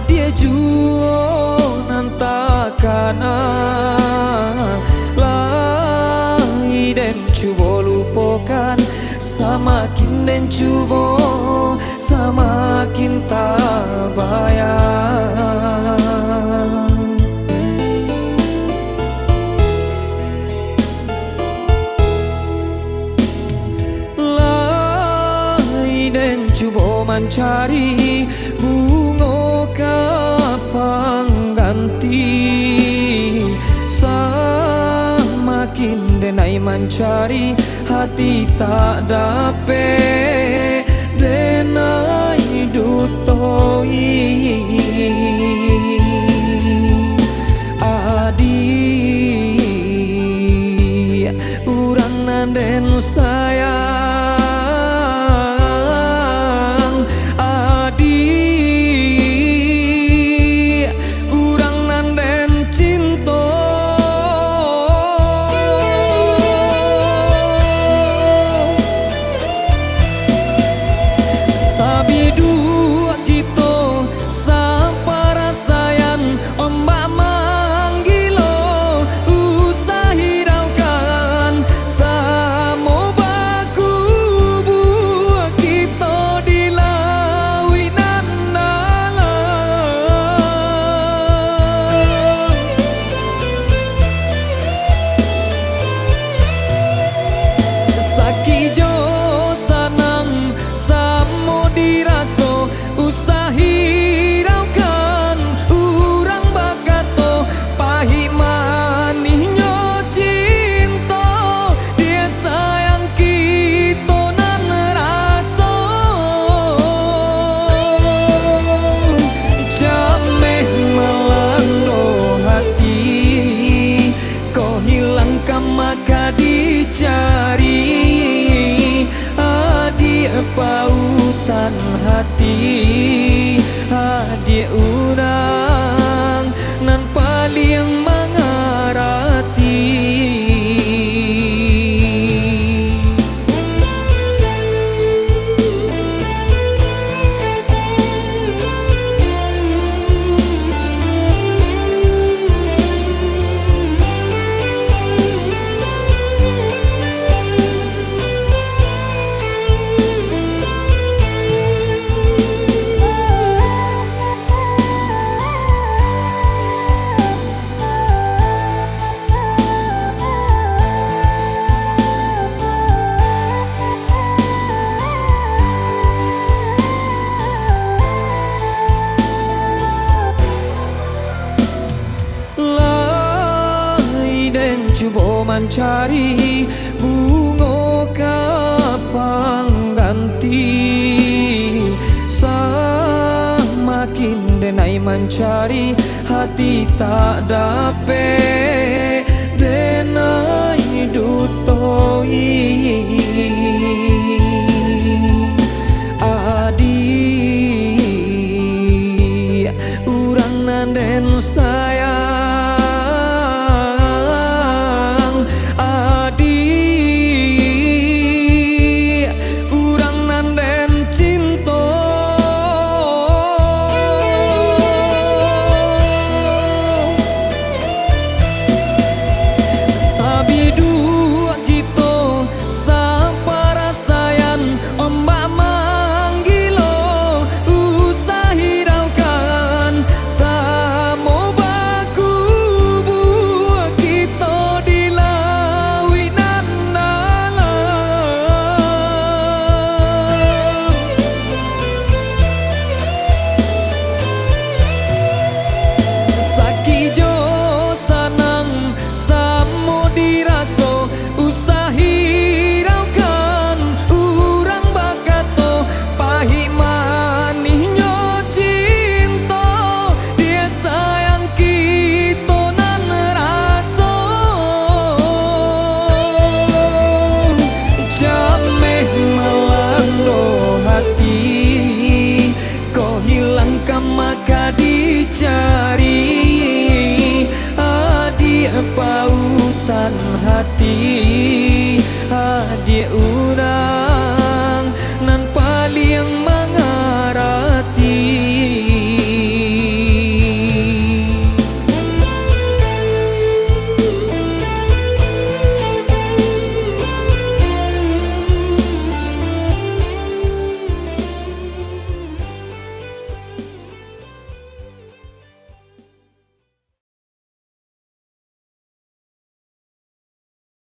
dia juo nantakana lai den cubo lupakan, semakin den cubo semakin tak bayang. Lai den cubo mencari bunga kapang ganti, semakin denai mencari hati tak dapat denai dutoi. Adi urang nanden sayang, adi urang nanden cinta. Sabidu kita saparasayan ombak manggilo, usah hiraukan samo baku buah kita di lawinan dalam. Sakijo sanang samo diraso, usah hiraukan urang bakato pahit manisnya cinta, dia sayang kita nan raso. Jameh melando hati, kau hilangkan maka dicari. Adik pautan hati, adik urang nan paling mengarati. Cuba mencari bunga kapang ganti, semakin denai mencari hati tak dapat denai dutoi. Adi urang nanden sayang, usah hiraukan urang bakato pahit manisnya cinta, dia sayang kita nan raso. Jameh melando hati, kau hilangkan maka dicari.